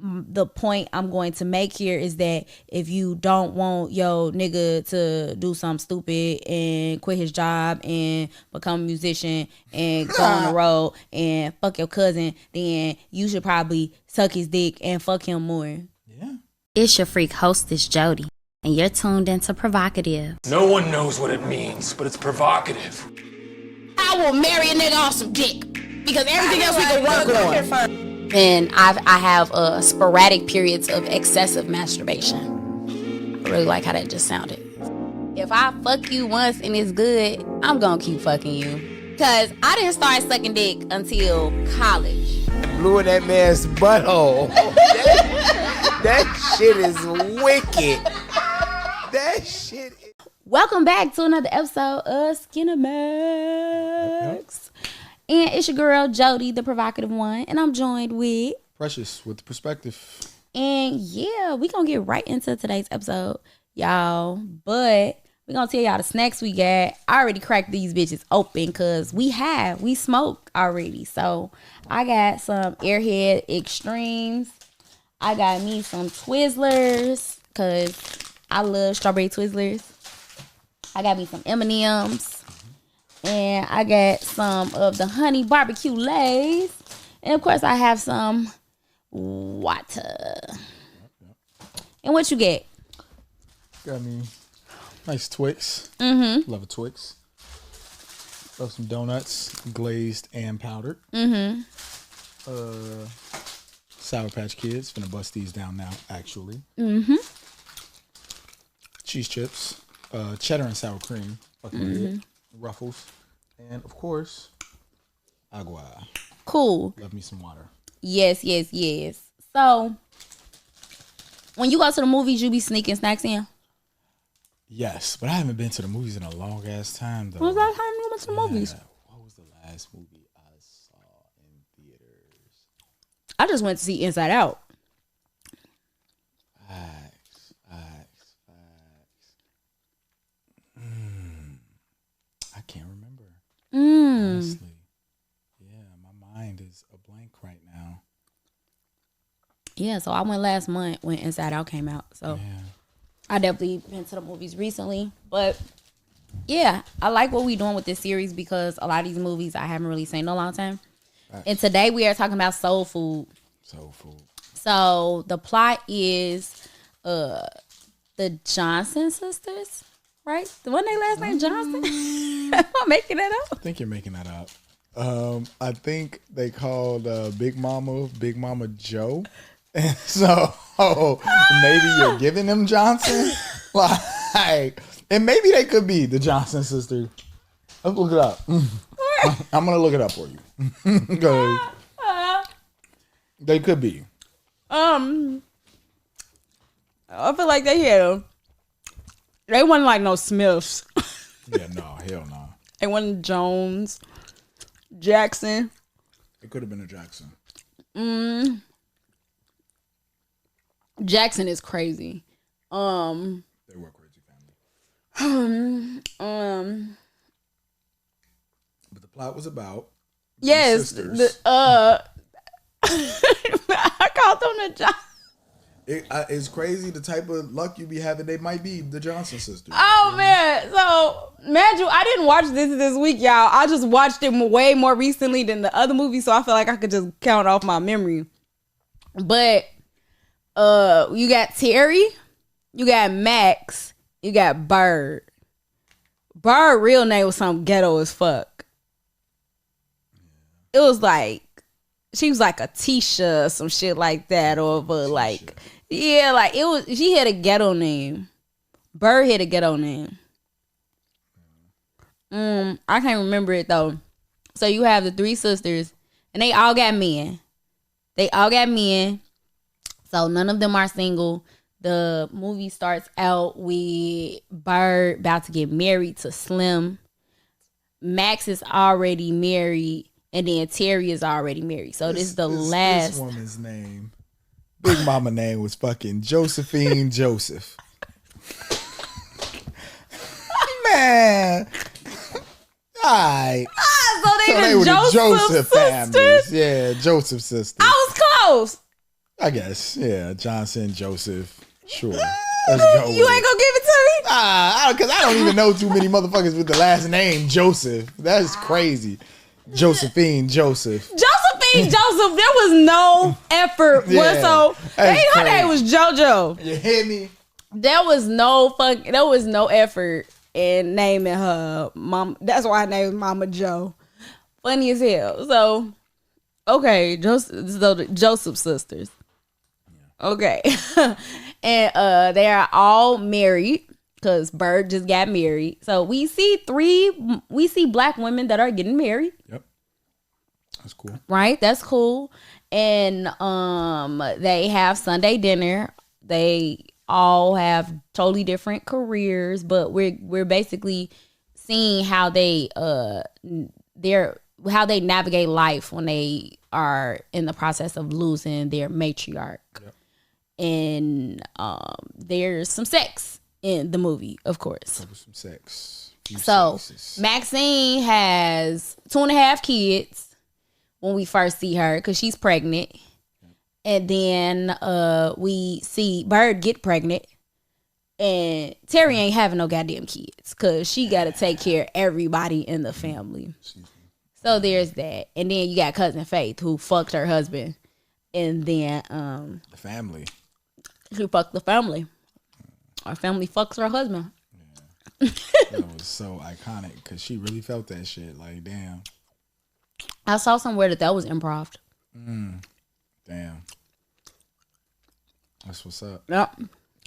the point I'm going to make here is that if you don't want your nigga to do something stupid and quit his job and become a musician and go on the road and fuck your cousin, then you should probably suck his dick and fuck him more. Yeah. It's your freak hostess, Jody, and you're tuned into Provocative. No one knows what it means, but it's provocative. I will marry a nigga off some dick because everything else we can work on. And I have sporadic periods of excessive masturbation. I really like how that just sounded. If I fuck you once and it's good, I'm gonna keep fucking you. Cause I didn't start sucking dick until college. Blew in that man's butthole. That shit is wicked. That shit is... Welcome back to another episode of Skinemax. And it's your girl, Jody, the provocative one. And I'm joined with... Precious, with the perspective. And yeah, we gonna get right into today's episode, y'all. But we gonna tell y'all the snacks we got. I already cracked these bitches open because we smoked already. So I got some Airhead Extremes. I got me some Twizzlers because I love strawberry Twizzlers. I got me some M&M's. And I got some of the honey barbecue lays. And of course I have some water. And what you get? Got me nice Twix. Mm-hmm. Love a Twix. Love some donuts, glazed and powdered. Mm-hmm. Sour Patch Kids. Finna bust these down now, actually. Mm-hmm. Cheese chips. Cheddar and sour cream. Fucking Ruffles. And of course, agua. Cool. Love me some water. Yes. So, when you go to the movies, you be sneaking snacks in? Yes, but I haven't been to the movies in a long ass time though. When was the last time you went to the movies? What was the last movie I saw in theaters? I just went to see Inside Out. Facts. I can't remember. Honestly. Yeah, my mind is a blank right now. Yeah, so I went last month when Inside Out came out. So Yeah. I definitely been to the movies recently. But yeah, I like what we doing with this series because a lot of these movies I haven't really seen in a long time. Facts. And today we are talking about soul food. Soul food. So the plot is the Johnson sisters, right? The one they last name Johnson? Am I making that up? I think you're making that up. I think they called Big Mama Joe. And so maybe you're giving them Johnson. Like, and maybe they could be the Johnson sisters. Let's look it up. I'm gonna look it up for you. Because they could be. I feel like they wasn't like no Smiths. Yeah, no, hell no. They wasn't Jones, Jackson. It could have been a Jackson. Jackson is crazy. They were a crazy family. But the plot was about yes, sisters. I called them the Johnson. It's crazy the type of luck you be having. They might be the Johnson sisters. Oh man! So imagine I didn't watch this week, y'all. I just watched it way more recently than the other movie, so I feel like I could just count off my memory. But you got Terry, you got Max, you got Bird. Bird real name was something ghetto as fuck. It was like she was like a Tisha or some shit like that, or like. Yeah, like it was. She had a ghetto name. Bird had a ghetto name. I can't remember it though. So you have the three sisters, and they all got men. So none of them are single. The movie starts out with Bird about to get married to Slim. Max is already married, and then Terry is already married. So this is the last. This woman's name. Big Mama name was fucking Josephine Joseph. Man. Alright. So they were the Joseph sisters? families. Yeah, Joseph sisters. I was close. I guess, yeah. Johnson, Joseph. Sure. Let's go. You ain't gonna give it to me? Because I don't even know too many motherfuckers with the last name Joseph. That's crazy. Josephine Joseph. Josephine Joseph, there was no effort whatsoever. Her name was JoJo. You hear me? There was no effort in naming her mom. That's why I named Mama Joe. Funny as hell. So, okay, Joseph sisters. Okay. And they are all married because Bird just got married. So we see black women that are getting married. Yep. That's cool. Right? That's cool. And they have Sunday dinner. They all have totally different careers, but we're basically seeing how they navigate life when they are in the process of losing their matriarch. Yep. And there's some sex in the movie, of course. Some sex. Maxine has 2.5 kids when we first see her because she's pregnant. And then we see Bird get pregnant. And Terry ain't having no goddamn kids because she got to take care of everybody in the family. So there's that. And then you got Cousin Faith who fucked her husband. And then the family. She fucked the family. Our family fucks her husband. Yeah. That was so iconic because she really felt that shit. Like, damn. I saw somewhere that was improv. Damn. That's what's up. Yep.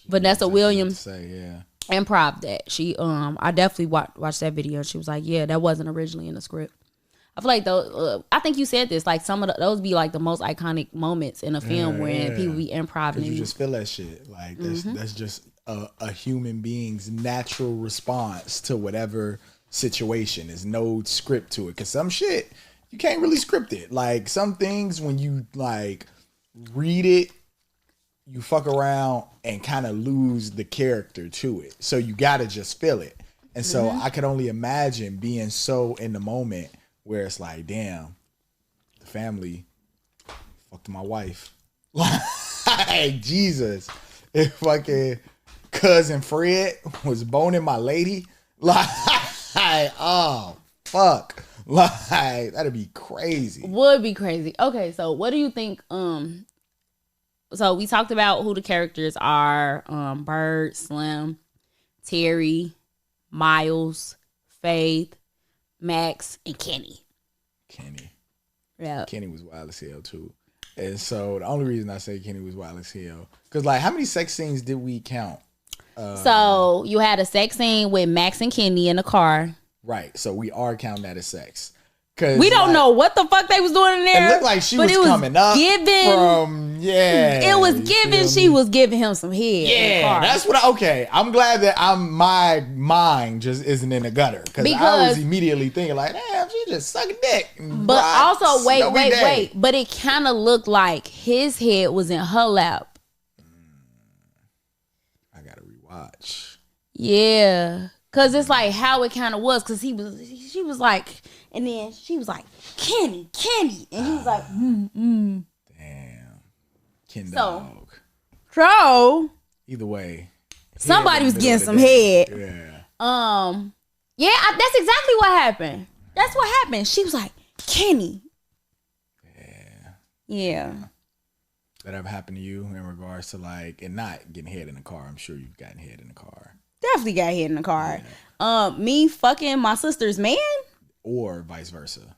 Vanessa Williams say, yeah. Improv that. She I definitely watched that video and she was like, yeah, that wasn't originally in the script. I feel like those, I think you said this, like some of those be like the most iconic moments in a film when people be improv. You just feel that shit. Like that's just a human being's natural response to whatever situation. There's no script to it. Cause some shit, you can't really script it. Like some things when you like read it, you fuck around and kind of lose the character to it. So you gotta just feel it. And so I could only imagine being so in the moment where it's like, damn, the family fucked my wife. Like, Jesus. If fucking cousin Fred was boning my lady, like, oh, fuck. Like, that'd be crazy. Would be crazy. Okay, so what do you think? So we talked about who the characters are. Bird, Slim, Terry, Miles, Faith, Max, and Kenny. Yeah. Kenny was wild as hell too. And so the only reason I say Kenny was wild as hell, because like how many sex scenes did we count? So you had a sex scene with Max and Kenny in the car. Right. So we are counting that as sex. We don't know what the fuck they was doing in there. It looked like she was coming up from, it was given she was giving him some head. Yeah, that's what I'm glad that my mind just isn't in the gutter. Because I was immediately thinking like, damn, she just sucking dick. But also, wait. But it kind of looked like his head was in her lap. I gotta rewatch. Yeah. Cause it's like how it kind of was. Cause she was like, and then she was like, Kenny. And he was like, Damn. Ken dog. So. Either way. Somebody was getting some head. Yeah. That's exactly what happened. That's what happened. She was like, Kenny. Yeah. That ever happened to you in regards to like, and not getting head in the car? I'm sure you've gotten head in the car. Definitely got head in the car. Yeah. Me fucking my sister's man? Or vice versa.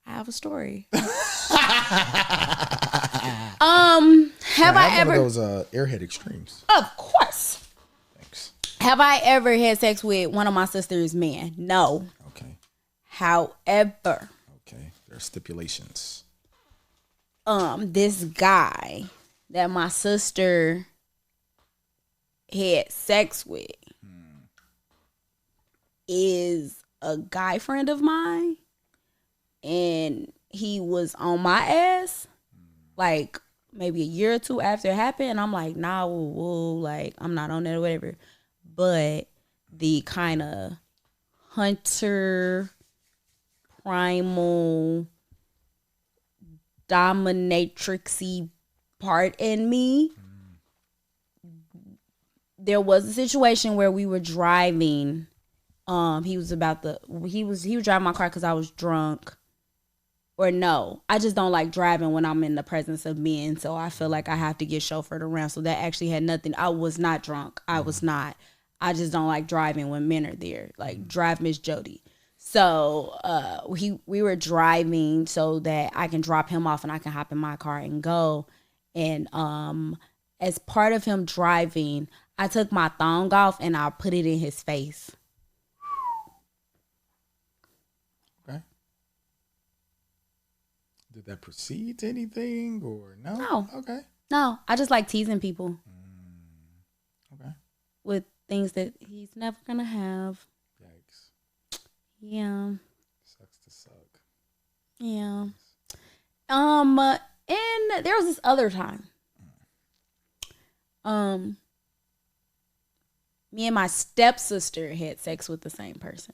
I have a story. Have I ever one of those airhead extremes? Of course. Thanks. Have I ever had sex with one of my sister's men? No. Okay. However. Okay. There are stipulations. This guy that my sister had sex with is a guy friend of mine, and he was on my ass like maybe a year or two after it happened, and I'm like, nah, woo, like I'm not on that or whatever. But the kind of hunter primal dominatrixy part in me. There was a situation where we were driving. He was driving my car because I was drunk. Or no, I just don't like driving when I'm in the presence of men. So I feel like I have to get chauffeured around. So that actually had nothing. I was not drunk. I was not. I just don't like driving when men are there. Like, drive Miss Jody. So we were driving so that I can drop him off and I can hop in my car and go. And as part of him driving, I took my thong off and I put it in his face. Okay. Did that proceed to anything or no? No. Okay. No, I just like teasing people. Okay. With things that he's never gonna have. Yikes. Yeah. Sucks to suck. Yeah. And there was this other time. Me and my stepsister had sex with the same person.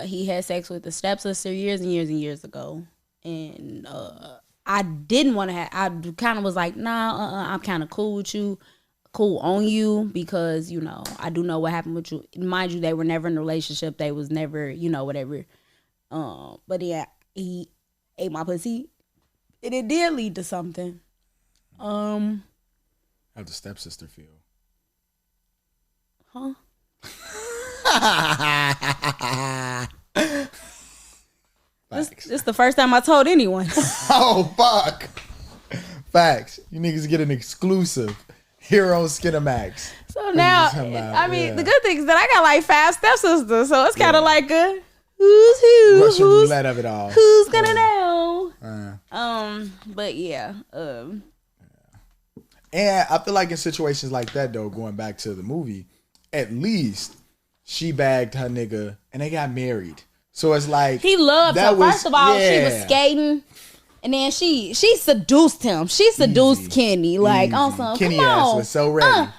He had sex with the stepsister years and years and years ago. And I didn't want to have, I kind of was like, nah, I'm kind of cool with you. Cool on you because, I do know what happened with you. Mind you, they were never in a relationship. They was never, whatever. But yeah, he ate my pussy. And it did lead to something. How'd the stepsister feel? Huh? This is the first time I told anyone. Oh, fuck. Facts. You niggas get an exclusive here on Skinamax. So now, the good thing is that I got like 5 stepsisters, so it's kind of like a who's who, Russian roulette of it all. Who's gonna know? But yeah. And I feel like in situations like that, though, going back to the movie, at least she bagged her nigga and they got married. So it's like he loved her. First of all, she was skating. And then she seduced him. She seduced Kenny. Like, on some, Kenny come ass on. was so ready. All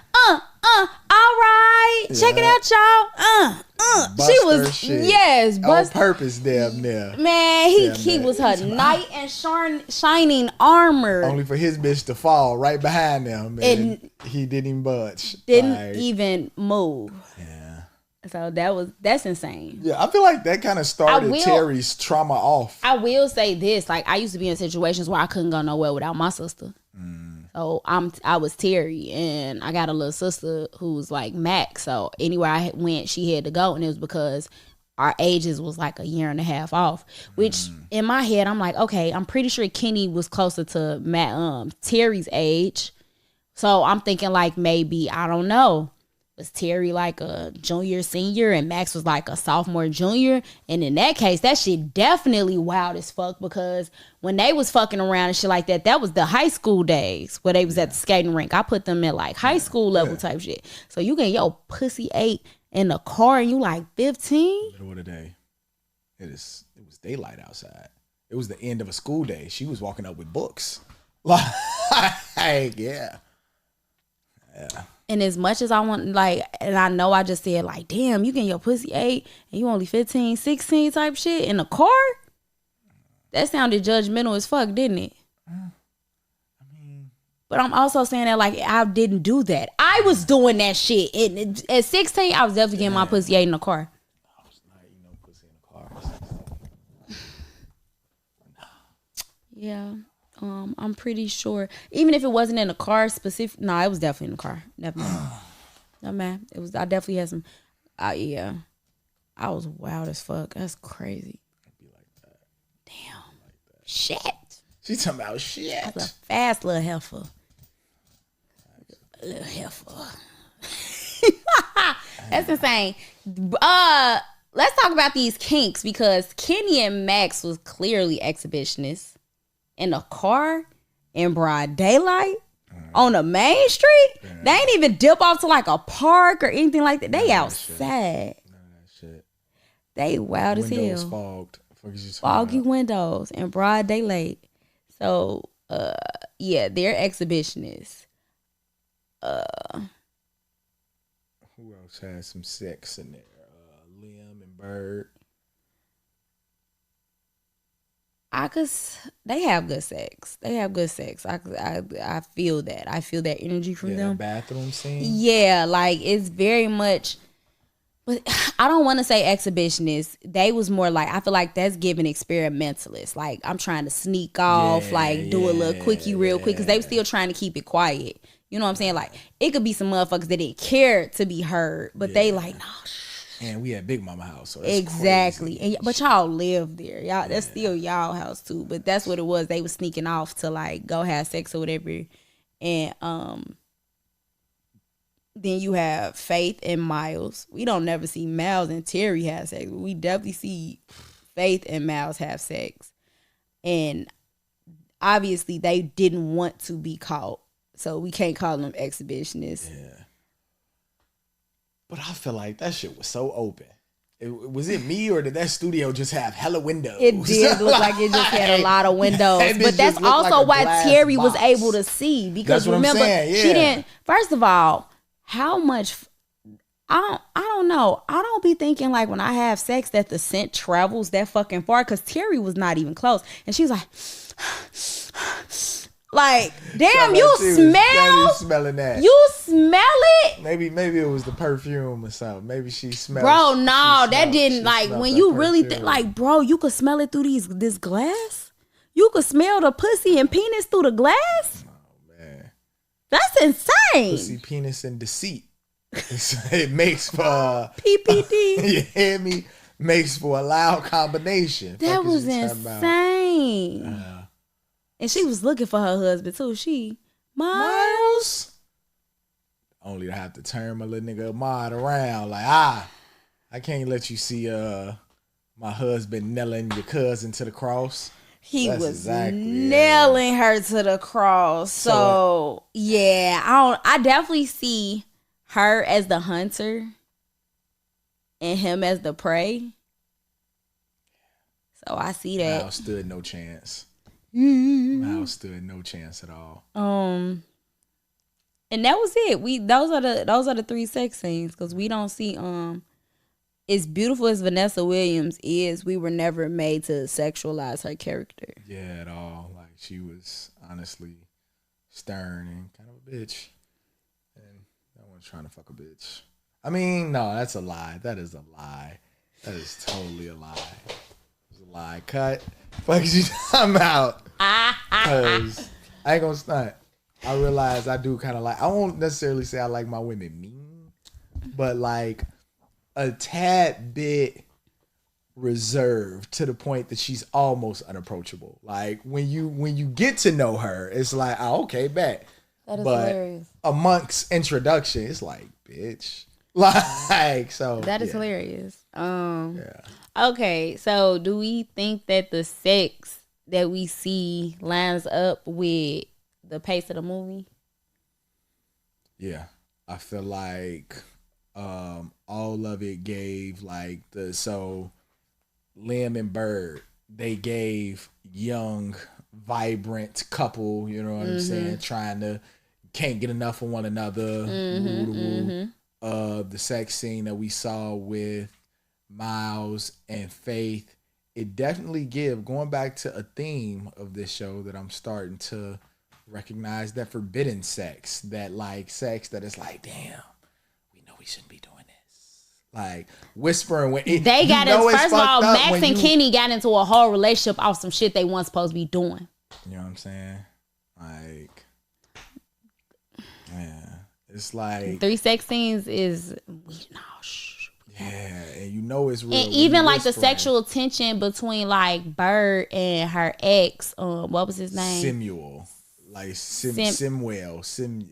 right. Yeah. Check it out, y'all. Bust she was, her shit. yes. On purpose, damn near. Man, he was her knight in shining armor. Only for his bitch to fall right behind them. And he didn't even budge. Didn't even move. Yeah. So that's insane. Yeah, I feel like that kind of started Terry's trauma off. I will say this, like I used to be in situations where I couldn't go nowhere without my sister. So I was Terry, and I got a little sister who's like Max. So anywhere I went, she had to go, and it was because our ages was like a year and a half off. Which in my head, I'm like, okay, I'm pretty sure Kenny was closer to Terry's age. So I'm thinking like maybe, I don't know, was Terry like a junior, senior, and Max was like a sophomore, junior? And in that case, that shit definitely wild as fuck, because when they was fucking around and shit like that, that was the high school days where they was at the skating rink. I put them at like high school level type shit. So you get your pussy ate in the car and you like 15? Middle of the day. It was daylight outside. It was the end of a school day. She was walking up with books. Like, yeah. And as much as I want, like, and I know I just said, like, damn, you getting your pussy ate and you only 15, 16 type shit in a car? That sounded judgmental as fuck, didn't it? But I'm also saying that, like, I didn't do that. I was doing that shit. And at 16, I was definitely getting my pussy ate in the car. I was not eating no pussy in the car at 16. Yeah. I'm pretty sure, even if it wasn't in a car specific, no, it was definitely in the car. Definitely. No, man, it was. I definitely had some. Yeah, I was wild as fuck. That's crazy. I'd be like that. Damn. Like that. Shit. She's talking about shit. I was a fast little heifer. Little heifer. That's insane. Let's talk about these kinks, because Kenny and Max was clearly exhibitionists. In a car in broad daylight on the main street. They ain't even dip off to like a park or anything like that. They outside. None of that shit. They wild as hell. Windows fogged. Foggy windows in broad daylight. So yeah, they're exhibitionists. Who else has some sex in there? Liam and Bird. They have good sex. They have good sex. I feel that. I feel that energy from them. The bathroom scene. Yeah, like it's very much. But I don't want to say exhibitionist. They was more like, I feel like that's giving experimentalist. Like I'm trying to sneak off, do a little quickie real quick because they were still trying to keep it quiet. You know what I'm saying? Like it could be some motherfuckers that didn't care to be heard, but they like no. And we had Big Mama house, so that's exactly. crazy. But y'all live there, y'all. That's still y'all house too. But that's what it was. They was sneaking off to like go have sex or whatever, and then you have Faith and Miles. We don't never see Miles and Terry have sex. We definitely see Faith and Miles have sex, and obviously they didn't want to be caught, so we can't call them exhibitionists. Yeah. But I feel like that shit was so open. Was it me or did that studio just have hella windows? It did look like it just had a lot of windows. But that's also like why Terry was able to see. Because remember, she didn't, first of all, how much, I don't know. I don't be thinking like when I have sex that the scent travels that fucking far because Terry was not even close. And she was like, damn, you smell? Smelling that. You smell it? Maybe it was the perfume or something. Maybe she smelled. Bro, no, that didn't like when you really think like, bro, you could smell it through this glass. You could smell the pussy and penis through the glass. Oh man, that's insane. Pussy, penis, and deceit. It makes for PPD. You hear me? Makes for a loud combination. That was insane. And she was looking for her husband too. Miles. Only to have to turn my little nigga Ahmad around. Like, I can't let you see my husband nailing your cousin to the cross. He was nailing her to the cross. So yeah, I definitely see her as the hunter and him as the prey. So I see that. Miles stood no chance. Miles stood no chance at all. And that was it. Those are the 3 sex scenes because we don't see as beautiful as Vanessa Williams is, we were never made to sexualize her character. Yeah, at all. Like she was honestly stern and kind of a bitch. And I wasn't trying to fuck a bitch. I mean, no, that's a lie. That is a lie. That is totally a lie. It's a lie. Cut. Fuck you. I'm out. Cause I ain't gonna stunt. I realize I do kind of like. I won't necessarily say I like my women mean, but like a tad bit reserved to the point that she's almost unapproachable. Like when you get to know her, it's like, oh, okay, bet. That is but hilarious. Amongst introduction, it's like, bitch. Like so. That is hilarious. Okay, so do we think that the sex that we see lines up with the pace of the movie? Yeah, I feel like all of it gave like Liam and Bird, they gave young, vibrant couple, you know what I'm saying, can't get enough of one another. The sex scene that we saw with Miles and Faith, it definitely going back to a theme of this show that I'm starting to recognize, that forbidden sex, that like sex that is like, damn, we know we shouldn't be doing this. Like whispering when they got into, first of all, Max and Kenny got into a whole relationship off some shit they weren't supposed to be doing. You know what I'm saying? Like, yeah, it's like 3 sex scenes is yeah, and you know it's real. And even like the sexual tension between like Bird and her ex, what was his name? Samuel. Like Simwell.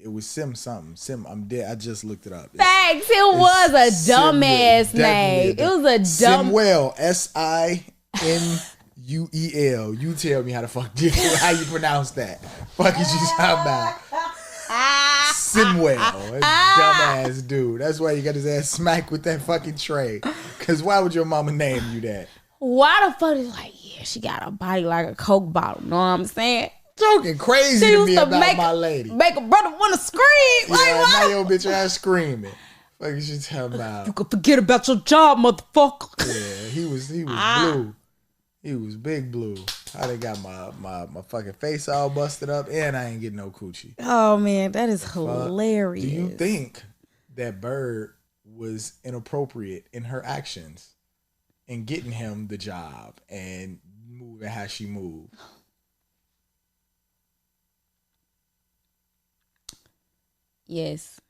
It was Sim something. I'm dead. I just looked it up. Facts. It was a dumbass name. It was a dumb Simwell. Simuel. You tell me how you pronounce that. Fuck is you talking about? Simwell. Dumbass dude. That's why you got his ass smacked with that fucking tray. Cause why would your mama name you that? Why the fuck is like, yeah, she got a body like a Coke bottle. Know what I'm saying? Joking crazy to me about my lady. Make a brother want to scream. Yeah, like, now your bitch ass screaming. What is you talking about? You can forget about your job, motherfucker. Yeah, he was blue. He was big blue. I done got my fucking face all busted up, and I ain't getting no coochie. Oh man, that is hilarious. Do you think that Bird was inappropriate in her actions in getting him the job and moving how she moved? Yes.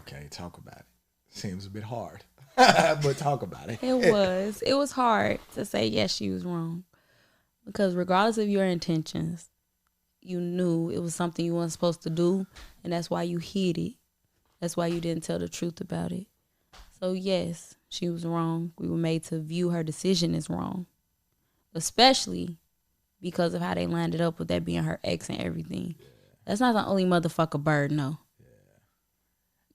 Okay, talk about it. Seems a bit hard, but talk about it. It was hard to say yes, she was wrong, because regardless of your intentions, you knew it was something you weren't supposed to do, and that's why you hid it. That's why you didn't tell the truth about it. So yes, she was wrong. We were made to view her decision as wrong, especially because of how they landed up with that being her ex and everything. Yeah. That's not the only motherfucker Bird know.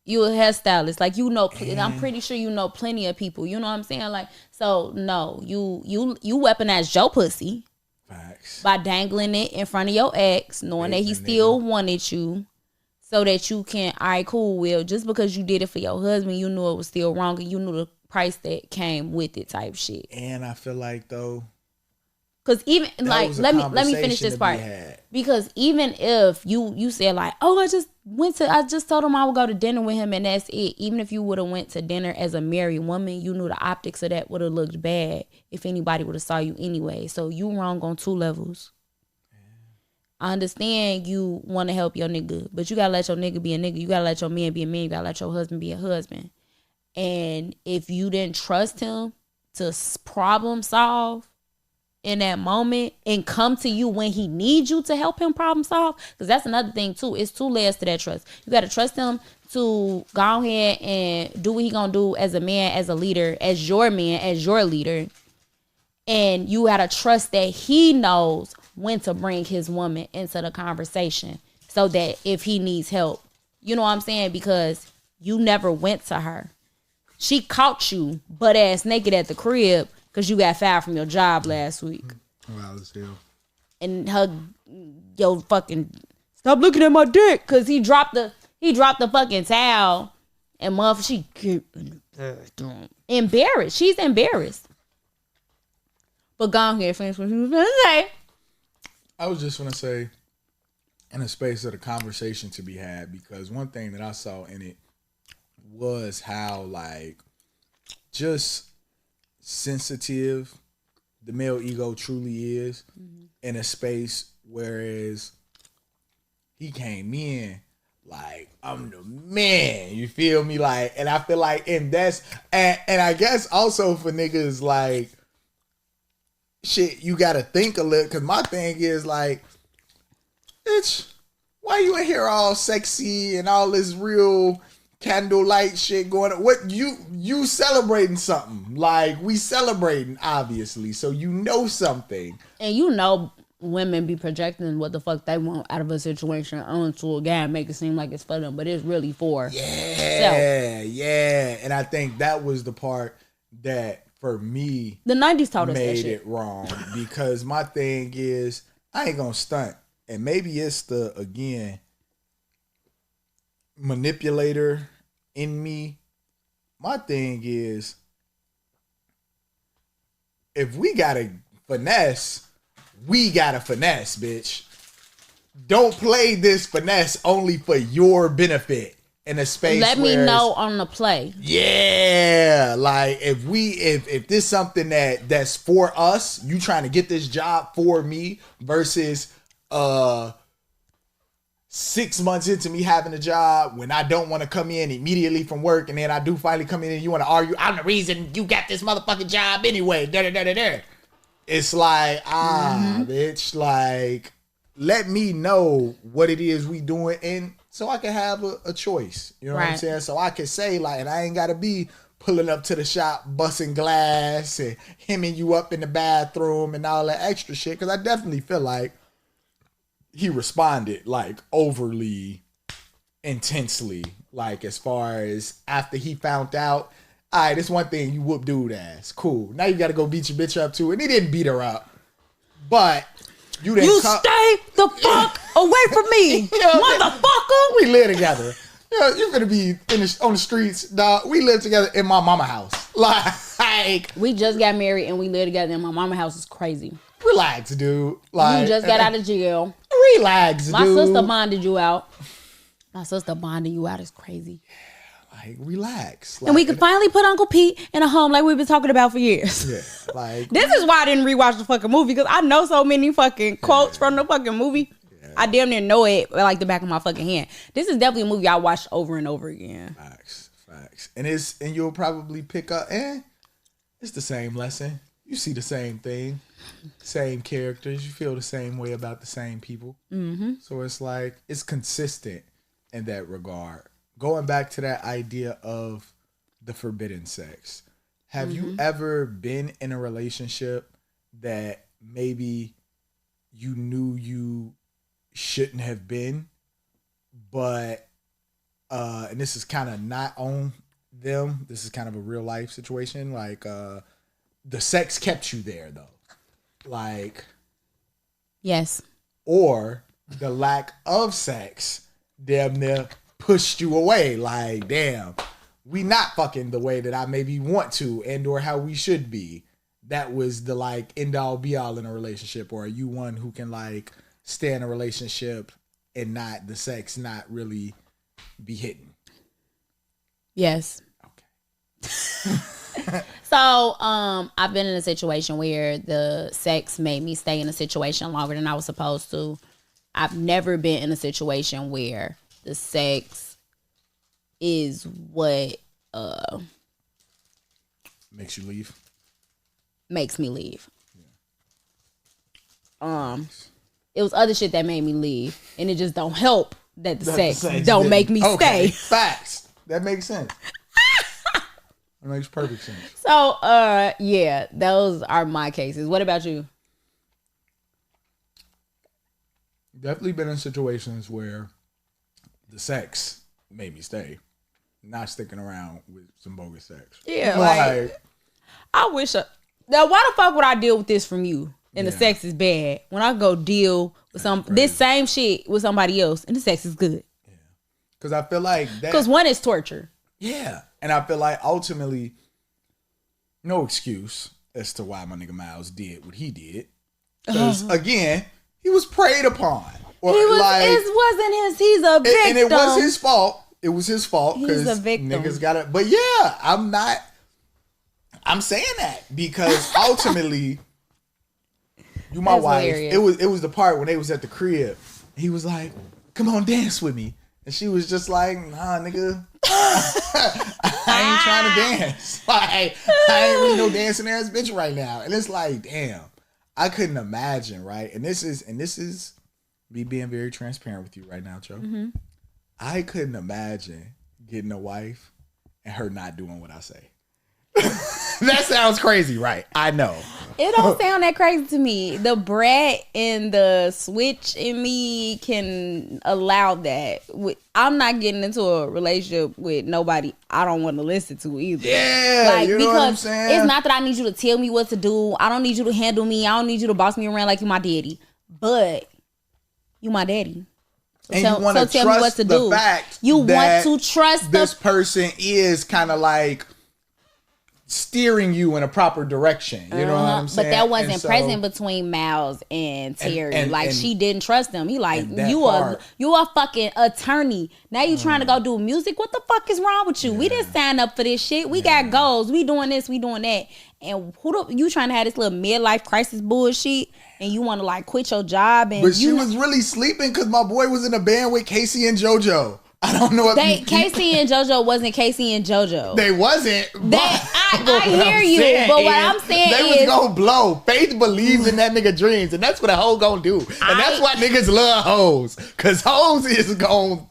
You a hairstylist, like, you know, I'm pretty sure you know plenty of people. You know what I'm saying? Like, so no, you weaponize your pussy. Facts. By dangling it in front of your ex, knowing that he still wanted you, so that you can, all right, cool, Will. Just because you did it for your husband, you knew it was still wrong, and you knew the price that came with it, type shit. And I feel like though, because even like, let me finish this part. Because even if you said like, oh, I just told him I would go to dinner with him and that's it. Even if you would have went to dinner as a married woman, you knew the optics of that would have looked bad if anybody would have saw you anyway. So you wrong on 2 levels. I understand you want to help your nigga, but you gotta let your nigga be a nigga. You gotta let your man be a man. You gotta let your husband be a husband. And if you didn't trust him to problem solve in that moment and come to you when he needs you to help him problem solve, because that's another thing too. It's 2 layers to that trust. You got to trust him to go ahead and do what he gonna do as a man, as a leader, as your man, as your leader. And you got to trust that he knows when to bring his woman into the conversation, so that if he needs help, you know what I'm saying? Because you never went to her. She caught you butt ass naked at the crib because you got fired from your job last week. Wow, as hell. And yo fucking stop looking at my dick, because he dropped the fucking towel, and motherfucker, she get in the bathroom. Embarrassed. She's embarrassed. But go on here, finish what you was gonna say. I was just gonna say, in a space of the conversation to be had, because one thing that I saw in it was how, like, just sensitive the male ego truly is in a space, whereas he came in like, I'm the man, you feel me? Like, and I feel like, and that's, and I guess also for niggas, like, shit, you gotta think a little, because my thing is like, bitch, why you in here all sexy and all this real candlelight shit going on? What you celebrating something? Like, we celebrating, obviously, so you know something. And you know women be projecting what the fuck they want out of a situation onto a guy and make it seem like it's for them, but it's really for self. Yeah. And I think that was the part that, for me, the 90s taught us that made shit. It wrong, because my thing is, I ain't gonna stunt, and maybe it's the, again, manipulator in me. My thing is, if we gotta finesse, we gotta finesse, bitch. Don't play this finesse only for your benefit in a space. Let me know on the play. Yeah, like if this something that's for us, you trying to get this job for me, versus 6 months into me having a job when I don't want to come in immediately from work, and then I do finally come in and you want to argue, I'm the reason you got this motherfucking job anyway. It's like, bitch, like, let me know what it is we doing, and so I can have a choice. You know what I'm saying? So I can say, like, and I ain't gotta be pulling up to the shop, busting glass and hemming you up in the bathroom and all that extra shit. Because I definitely feel like he responded, like, overly intensely, like, as far as after he found out, all right, this one thing you whoop dude ass, cool, now you gotta go beat your bitch up too. And he didn't beat her up, but you stay the fuck away from me, motherfucker. We live together. you're gonna be on the streets, dog. We live together in my mama house. Like we just got married and we live together in my mama house. Is crazy. Relax, dude. Like you just got out of jail. Relax, dude. My sister bonded you out. My sister bonded you out is crazy. Like, relax. Like, and we could finally put Uncle Pete in a home like we've been talking about for years. Yeah, like this is why I didn't rewatch the fucking movie, because I know so many fucking quotes from the fucking movie. Yeah. I damn near know it like the back of my fucking hand. This is definitely a movie I watched over and over again. Facts. And you'll probably pick up, it's the same lesson. You see the same thing, same characters. You feel the same way about the same people. Mm-hmm. So it's like, it's consistent in that regard. Going back to that idea of the forbidden sex. Have you ever been in a relationship that maybe you knew you shouldn't have been, but, and this is kind of not on them. This is kind of a real life situation. Like, the sex kept you there though. Like, yes. Or the lack of sex damn near pushed you away. Like, damn, we not fucking the way that I maybe want to and or how we should be. That was the like end all be all in a relationship. Or are you one who can like stay in a relationship and not the sex not really be hitting? Yes. Okay. So, I've been in a situation where the sex made me stay in a situation longer than I was supposed to. I've never been in a situation where the sex is what makes you leave. Makes me leave. Yeah. It was other shit that made me leave, and it just don't help that the sex don't make me stay. Facts. That makes sense. That makes perfect sense. So, yeah, those are my cases. What about you? Definitely been in situations where the sex made me stay, not sticking around with some bogus sex. Yeah, like I wish. Now, why the fuck would I deal with this from you? And the sex is bad. When I go deal with this same shit with somebody else, and the sex is good. Yeah, because I feel like that. Because one is torture. Yeah, and I feel like ultimately, no excuse as to why my nigga Miles did what he did. Because again, he was preyed upon. Or it wasn't his. He's a victim, and it was his fault. It was his fault because niggas got it. But yeah, I'm saying that because ultimately, you my wife. Hilarious. It was the part when they was at the crib. He was like, "Come on, dance with me," and she was just like, "Nah, nigga." I ain't trying to dance. Like, I ain't really no dancing ass bitch right now. And it's like, damn, I couldn't imagine, right? And this is me being very transparent with you right now, Joe. Mm-hmm. I couldn't imagine getting a wife and her not doing what I say. That sounds crazy, right? I know. It don't sound that crazy to me. The brat and the switch in me can allow that. I'm not getting into a relationship with nobody I don't want to listen to either. Yeah, like, you know what I'm saying? It's not that I need you to tell me what to do. I don't need you to handle me. I don't need you to boss me around like you my daddy. But you my daddy. And you want to trust me what to do. Fact you want to trust this person is kind of like steering you in a proper direction. You know what I'm saying? But that wasn't present between Miles and Terry. And she didn't trust him. He like, you a fucking attorney. Now you trying to go do music? What the fuck is wrong with you? Yeah. We didn't sign up for this shit. We got goals. We doing this. We doing that. And you trying to have this little midlife crisis bullshit, and you want to like quit your job. And but she was really sleeping because my boy was in a band with Casey and JoJo. I don't know what Casey and JoJo wasn't Casey and JoJo. They wasn't. I hear you, but what I'm saying is they was gonna blow. Faith believes in that nigga dreams, and that's what a hoe gonna do. And that's why niggas love hoes, cause hoes is gonna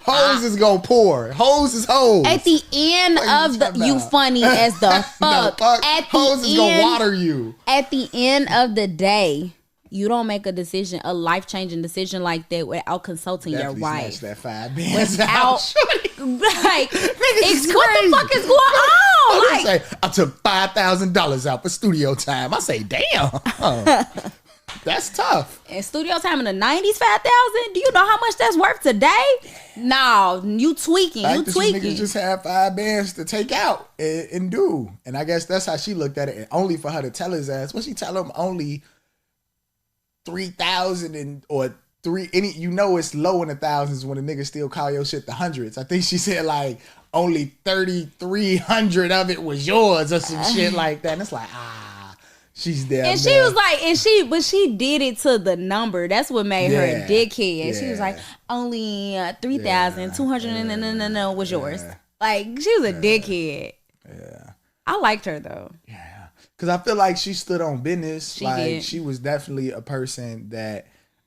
hoes is gonna pour. Hoes is hoes. At the end of the you funny as the fuck. At hoes is gonna water you. At the end of the day, you don't make a decision, a life-changing decision like that without consulting your wife. That 5 bands out. Like, what the fuck is going on? Like, I took $5,000 out for studio time. I say, damn. That's tough. And studio time in the 90s, 5,000. Do you know how much that's worth today? No, you tweaking. You tweaking. Niggas just have 5 bands to take out and do. And I guess that's how she looked at it. And only for her to tell his ass. What she tell him? Only 3,000 or three. It's low in the thousands when a nigga still call your shit the hundreds. I think she said like only 3,300 of it was yours or some shit like that. And it's like she's there. And she was like, but she did it to the number. That's what made her a dickhead. Yeah. She was like, only 3,200 was yours. Like, she was a dickhead. Yeah. I liked her though. Yeah. Because I feel like she stood on business. She did. She was definitely a person that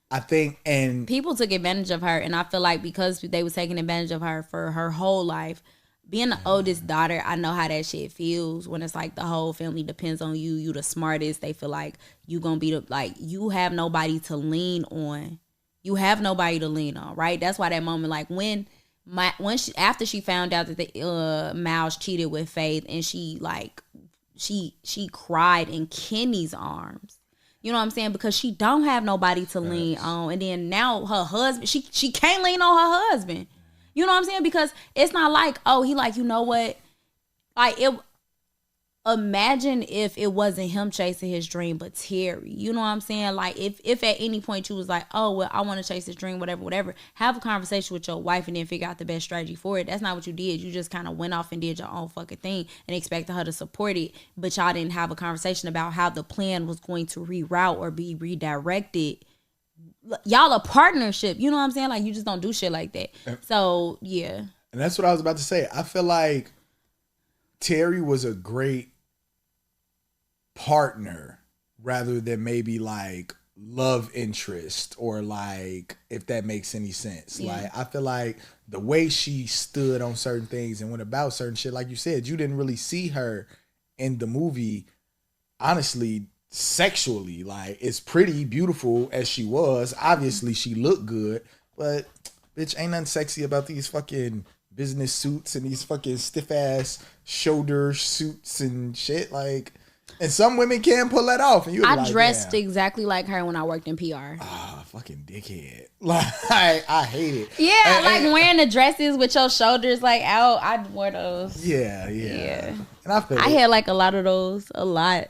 I think, and people took advantage of her. And I feel like because they was taking advantage of her for her whole life, being the oldest daughter, I know how that shit feels when it's like the whole family depends on you. You the smartest. They feel like you gonna be you have nobody to lean on. You have nobody to lean on, right? That's why that moment, like after she found out that the Miles cheated with Faith, and she cried in Kenny's arms. You know what I'm saying? Because she don't have nobody to lean on, and then now her husband, she can't lean on her husband. You know what I'm saying? Because it's not like, he like, you know what? Like, imagine if it wasn't him chasing his dream, but Terry. You know what I'm saying? Like, if at any point you was like, oh, well, I want to chase this dream, whatever, have a conversation with your wife and then figure out the best strategy for it. That's not what you did. You just kind of went off and did your own fucking thing and expected her to support it, but y'all didn't have a conversation about how the plan was going to reroute or be redirected. Y'all a partnership, you know what I'm saying? Like, you just don't do shit like that. So yeah, and that's what I was about to say. I feel like Terry was a great partner rather than maybe like love interest, or like, if that makes any sense. Yeah. Like, I feel like the way she stood on certain things and went about certain shit, like you said, you didn't really see her in the movie, honestly, sexually. Like, as pretty, beautiful as she was, obviously she looked good, but bitch, ain't nothing sexy about these fucking business suits and these fucking stiff ass shoulder suits and shit. Like, and some women can pull that off. And I dressed exactly like her when I worked in PR. Fucking dickhead. Like, I hate it. Yeah, and wearing the dresses with your shoulders like out. I wore those. Yeah. And I had like a lot of those. A lot.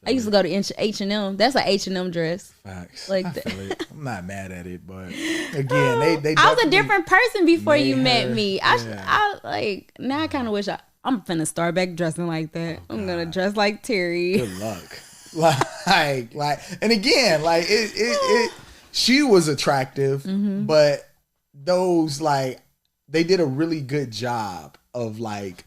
I used to go to H&M. That's an H&M dress. Facts. Like that. I'm not mad at it, but again, they I was a different person before you met me. I like, now I kind of wish I'm finna start back dressing like that. I'm gonna dress like Terry. Good luck. like, and again, like it she was attractive, but those, like, they did a really good job of like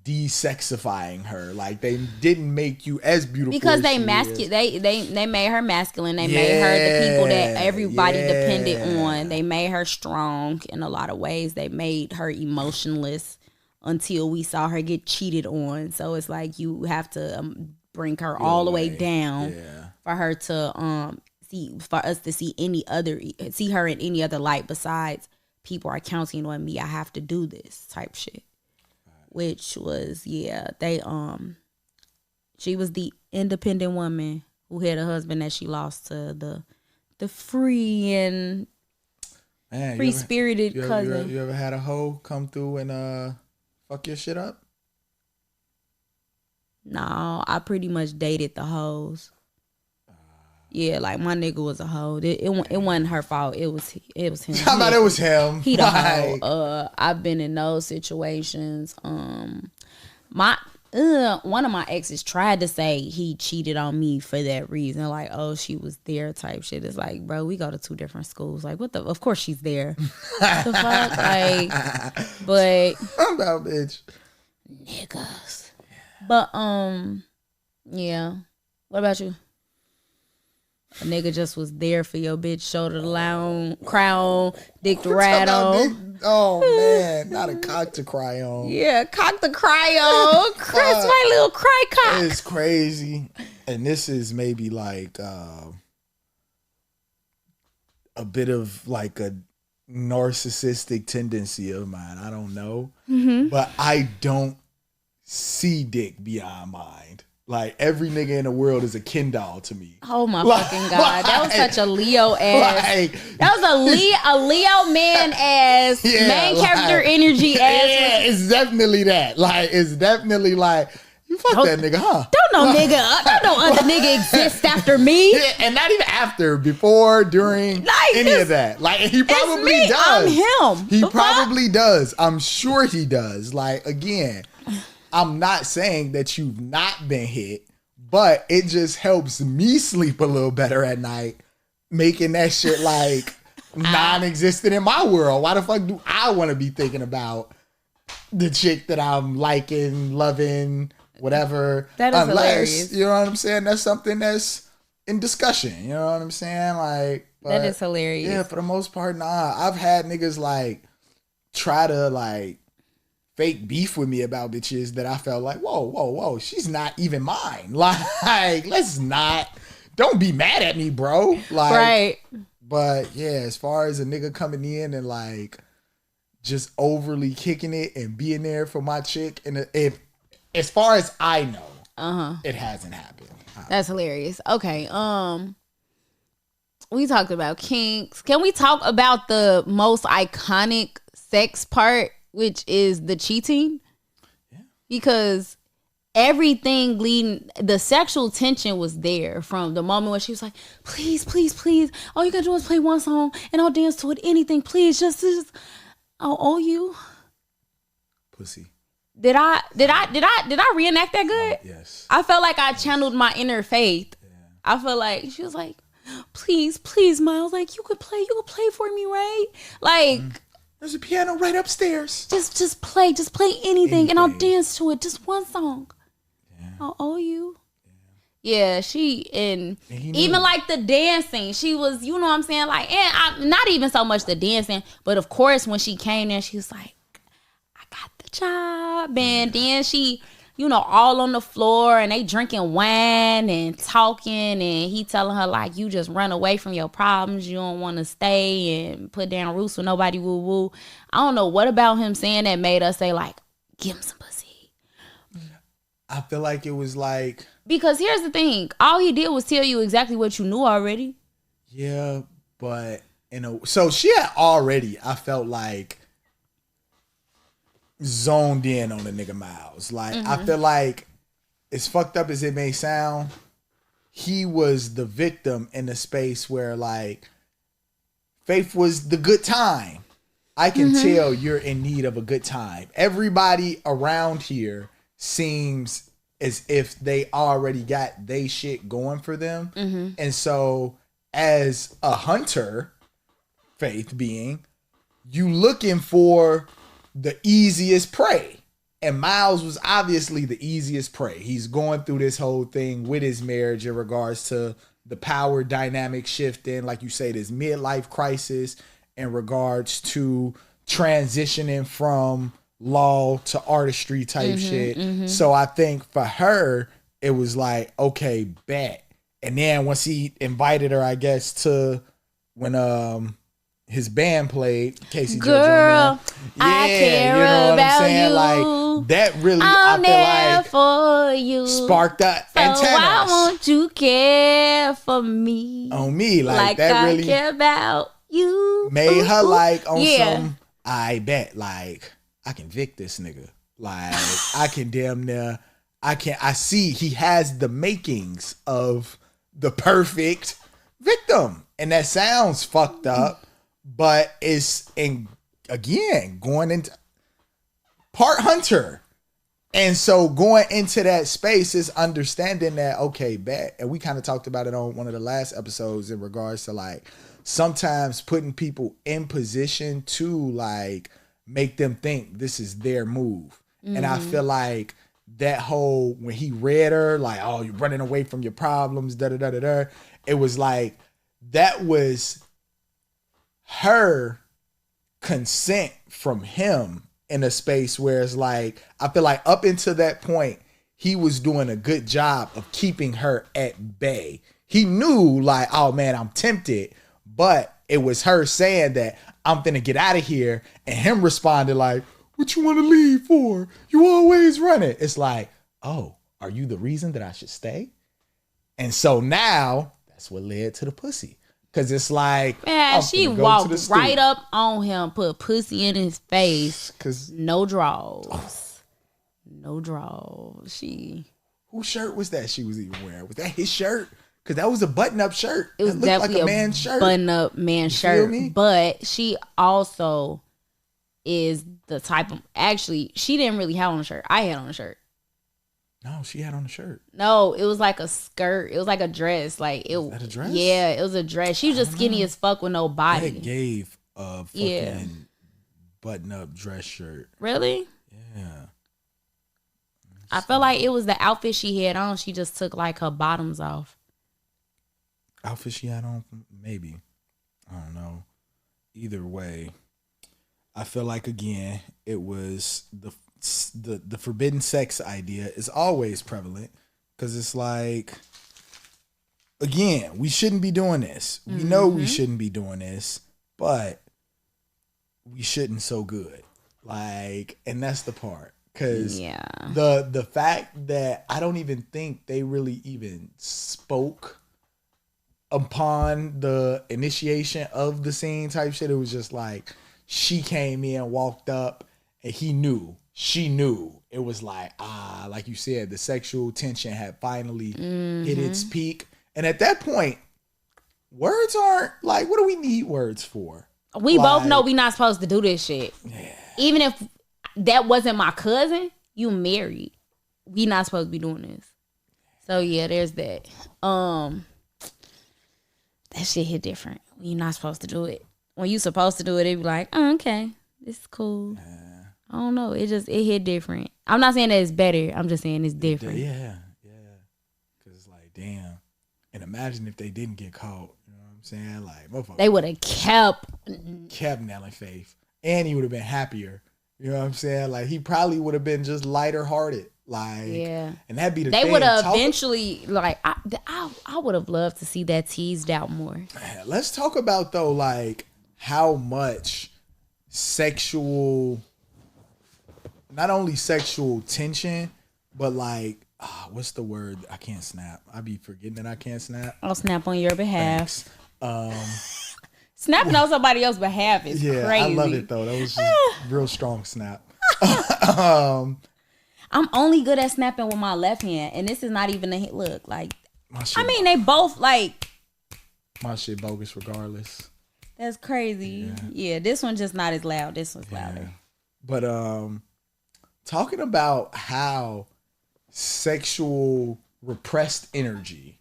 desexifying her. Like, they didn't make you as beautiful because as they they made her masculine. They made her the people that everybody depended on. They made her strong in a lot of ways. They made her emotionless until we saw her get cheated on. So it's like you have to bring her all the way down for her to for us to see her in any other light besides people are counting on me. I have to do this type shit. Which was, she was the independent woman who had a husband that she lost to the free and free-spirited cousin. You ever had a hoe come through and fuck your shit up? No, I pretty much dated the hoes. Yeah, like, my nigga was a hoe. It wasn't her fault. It was him. How about it was him? He the hoe. I've been in those situations. One of my exes tried to say he cheated on me for that reason. Like, oh, she was there type shit. It's like, bro, we go to 2 different schools. Like, what the? Of course she's there. The fuck? Like, but I'm about bitch. Niggas. But yeah. What about you? A nigga just was there for your bitch, shoulder to lie on, cry on, dick to ride on. Oh, man. Not a cock to cry on. Yeah, cock to cry on. That's my little cry cock. It's crazy. And this is maybe like a bit of like a narcissistic tendency of mine. I don't know. But I don't see dick beyond mind. Like every nigga in the world is a Ken doll to me. Oh my fucking God. That was such a Leo ass. That was a Leo man ass, main character energy ass. Yeah, it's definitely that. Like, it's definitely like, you fuck that nigga, huh? Don't no other nigga exist after me. Yeah, and not even after, before, during, like, any of that. Like, he probably does. I'm him. He probably does. I'm sure he does. Like, again, I'm not saying that you've not been hit, but it just helps me sleep a little better at night, making that shit like non-existent in my world. Why the fuck do I want to be thinking about the chick that I'm liking, loving, whatever? That is hilarious. You know what I'm saying? That's something that's in discussion. You know what I'm saying? Like, that is hilarious. Yeah, for the most part, nah. I've had niggas like try to like fake beef with me about bitches that I felt like, whoa, she's not even mine. Like, don't be mad at me, bro. Like, right. But yeah, as far as a nigga coming in and like just overly kicking it and being there for my chick, and if as far as I know, it hasn't happened. That's hilarious. Okay, we talked about kinks. Can we talk about the most iconic sex part, which is the cheating? Yeah. Because everything leading, the sexual tension was there from the moment when she was like, please, all you gotta do is play one song and I'll dance to it, anything, please, just I'll owe you. Pussy. Did I reenact that good? Yes. I felt like I channeled my inner faith. Yeah. I feel like she was like, please, Miles, like you could play for me, right? Like, there's a piano right upstairs. Just play anything and I'll dance to it. Just one song. Yeah. I'll owe you. Yeah, even like the dancing, she was, you know what I'm saying? Like, and not even so much the dancing, but of course when she came there, she was like, I got the job. And then she, you know, all on the floor and they drinking wine and talking, and he telling her like, you just run away from your problems. You don't want to stay and put down roots with nobody, woo woo. I don't know what about him saying that made us say like, give him some pussy. I feel like it was like, because here's the thing. All he did was tell you exactly what you knew already. Yeah, but so she had already, I felt like, zoned in on the nigga Miles. Like, I feel like, as fucked up as it may sound, he was the victim in a space where like Faith was the good time. I can tell you're in need of a good time. Everybody around here seems as if they already got they shit going for them. And so as a hunter, Faith being, you looking for the easiest prey. And Miles was obviously the easiest prey. He's going through this whole thing with his marriage in regards to the power dynamic shifting, like you say, this midlife crisis in regards to transitioning from law to artistry type shit. So I think for her, it was like, okay, bet. And then once he invited her, I guess, to when his band played, Casey Girl, Joe Jr. I care you know about what I'm saying? you. Like, that really, I'm I there feel like, for you. sparked up So antennas. why won't you care for me? On me. Like that I really care about you. made her like on some, I bet, like, I can Vic this nigga. Like, I can damn near, I see he has the makings of the perfect victim. And that sounds fucked up, but it's, again, going into part hunter. And so going into that space is understanding that, okay, bet. And we kind of talked about it on one of the last episodes in regards to like, sometimes putting people in position to like make them think this is their move. And I feel like that whole, when he read her, like, oh, you're running away from your problems, da-da-da-da-da. It was like, that was her consent from him in a space where it's like, I feel like up until that point, he was doing a good job of keeping her at bay. He knew like, oh man, I'm tempted, but it was her saying that I'm finna get out of here, and him responded like, what you want to leave for? You always run it. It's like, oh, Are you the reason that I should stay? And so now that's what led to the pussy. Cause it's like, man, she walked right up on him, put pussy in his face. Cause no draws. No draws. Whose shirt was that she was even wearing? Was that his shirt? Because that was a button-up shirt. It was definitely like a man's shirt. Button-up man shirt. But she also is the type of... Actually, she didn't really have on a shirt. I had on a shirt. No, she had on a shirt. No, it was like a skirt. It was like a dress. Like it. Was that a dress? Yeah, it was a dress. She was just skinny as fuck with no body. That gave a fucking button-up dress shirt. Really? Yeah. I feel like it was the outfit she had on. She just took like her bottoms off. Outfit she had on? Maybe. I don't know. Either way, I feel like, again, it was the forbidden sex idea is always prevalent because it's like, again, we shouldn't be doing this. We know we shouldn't be doing this, but we shouldn't so good. Like, and that's the part. Because the fact that I don't even think they really even spoke upon the initiation of the scene type shit. It was just like she came in, walked up, and she knew. It was like, like you said, the sexual tension had finally hit its peak. And at that point, words aren't like, what do we need words for? We both know we're not supposed to do this shit. Yeah. Even if that wasn't my cousin, you married. We not supposed to be doing this. So yeah, there's that. That shit hit different. You're not supposed to do it. When you supposed to do it, it be like, oh, okay, this is cool. I don't know. It hit different. I'm not saying that it's better. I'm just saying it's different. Yeah. Because it's like, damn. And imagine if they didn't get caught. You know what I'm saying? Like, motherfucker. They would have kept Nelly Faith. And he would have been happier. You know what I'm saying? Like, he probably would have been just lighter hearted. Like, yeah. And that'd be the thing. They would have eventually, like, I would have loved to see that teased out more. Let's talk about, though, like, how much sexual, not only sexual tension, but like, what's the word? I can't snap. I be forgetting that I can't snap. I'll snap on your behalf. Snapping on somebody else's behalf is crazy. I love it though. That was just real strong snap. I'm only good at snapping with my left hand, and this is not even a hit. Look, like, I mean, they both like. My shit bogus regardless. That's crazy. Yeah, this one just not as loud. This one's louder. But talking about how sexual repressed energy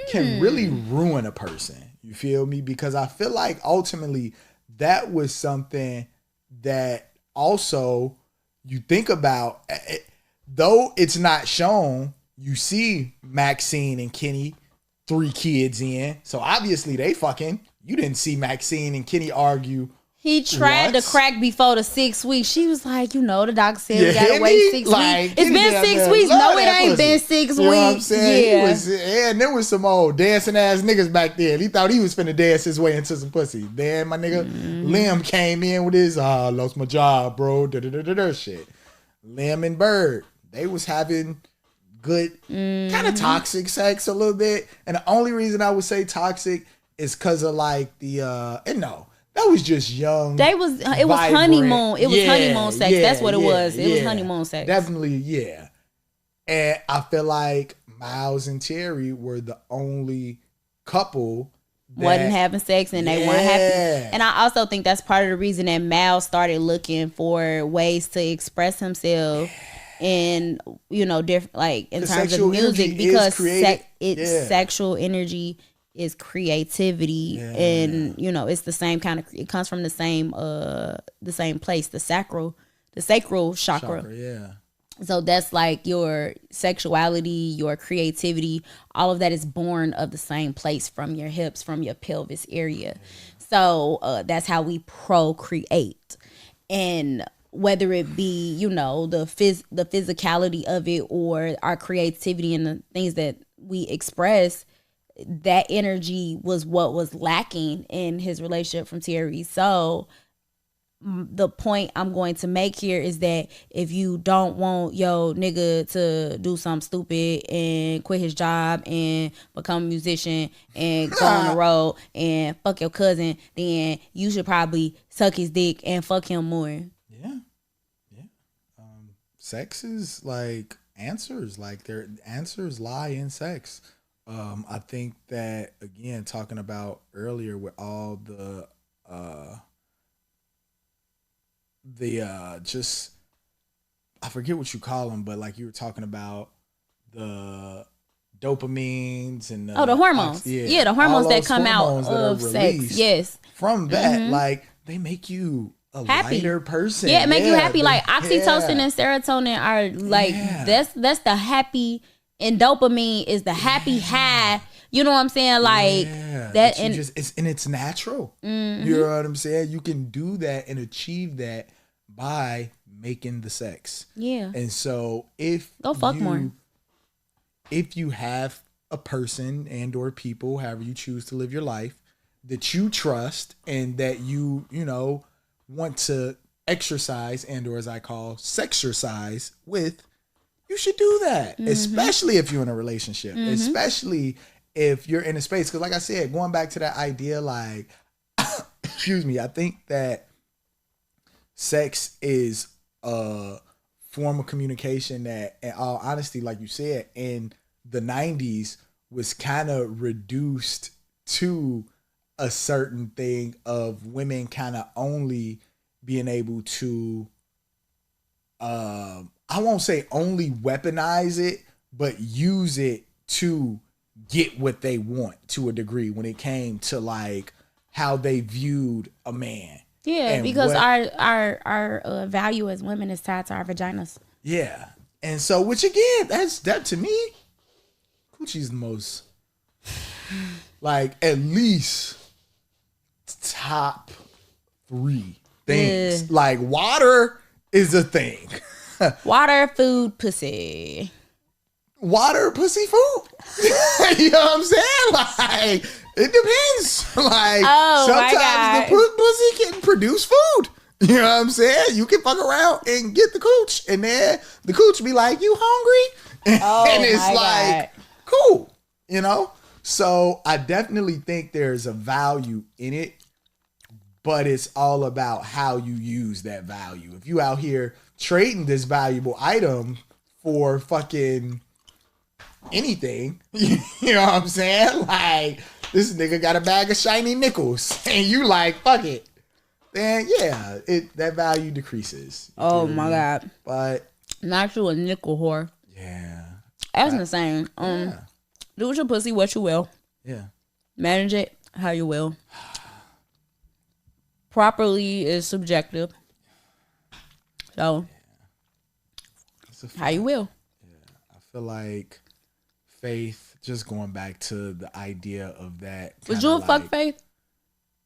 can really ruin a person. You feel me? Because I feel like ultimately that was something that also you think about, though it's not shown, you see Maxine and Kenny, 3 kids in. So obviously they fucking, you didn't see Maxine and Kenny argue. He tried to crack before the 6 weeks. She was like, the doctor said we gotta wait 6 weeks. It's been 6 weeks. No, it ain't been 6 weeks. You know what I'm saying? Yeah. And there was some old dancing ass niggas back then. He thought he was finna dance his way into some pussy. Then my nigga Lim came in with his lost my job, bro. Shit. Lim and Bird, they was having good, kind of toxic sex a little bit. And the only reason I would say toxic is because of like that was just young. It was honeymoon. It was honeymoon sex. That's what it was. It was honeymoon sex. Definitely, yeah. And I feel like Miles and Terry were the only couple that wasn't having sex and they weren't happy. And I also think that's part of the reason that Miles started looking for ways to express himself in, different, like in terms of music, because sexual energy is creativity, and it's the same kind of, it comes from the same place, the sacral chakra. So that's like your sexuality, your creativity, all of that is born of the same place, from your hips, from your pelvis area. So that's how we procreate. And whether it be, the physicality of it or our creativity and the things that we express, that energy was what was lacking in his relationship from Terry. So the point I'm going to make here is that if you don't want your nigga to do something stupid and quit his job and become a musician and go on the road and fuck your cousin, then you should probably suck his dick and fuck him more. Yeah. Sex is like answers. Like their answers lie in sex. I think that, again, talking about earlier with all the just, I forget what you call them, but like you were talking about the dopamines and the hormones. The hormones that come out of sex. Yes. From that, like, they make you a happy. lighter person. Yeah, it make you happy. Like oxytocin and serotonin are like that's the happy, and dopamine is the happy high. You know what I'm saying? Like that, and it's natural. You know what I'm saying? You can do that and achieve that by making the sex. Yeah. And so if you have a person and or people, however you choose to live your life, that you trust and that you know want to exercise and or, as I call, sexercise with, you should do that. Especially if you're in a relationship. Especially if you're in a space. Because like I said, going back to that idea, like, excuse me, I think that sex is a form of communication that, in all honesty, like you said, in the 90s was kind of reduced to a certain thing of women kind of only being able to, I won't say only weaponize it, but use it to get what they want to a degree when it came to like how they viewed a man. Yeah, and because our value as women is tied to our vaginas. Yeah. And so, which again, that to me, coochie's the most, like, at least top 3 things. Like, water is a thing. Water, food, pussy. Water, pussy, food. You know what I'm saying? Like, it depends. Like, sometimes the pussy can produce food. You know what I'm saying? You can fuck around and get the cooch, and then the cooch be like, "You hungry?" And it's like, cool, you know? So I definitely think there's a value in it, but it's all about how you use that value. If you out here trading this valuable item for fucking anything, you know what I'm saying? Like, this nigga got a bag of shiny nickels, and you like, fuck it. Then yeah, that value decreases. Oh my God. But not you a nickel whore. Yeah. That's insane. Do with your pussy what you will. Yeah. Manage it how you will. Properly is subjective. So how you will. Yeah. I feel like Faith, just going back to the idea of that. Would you fuck Faith?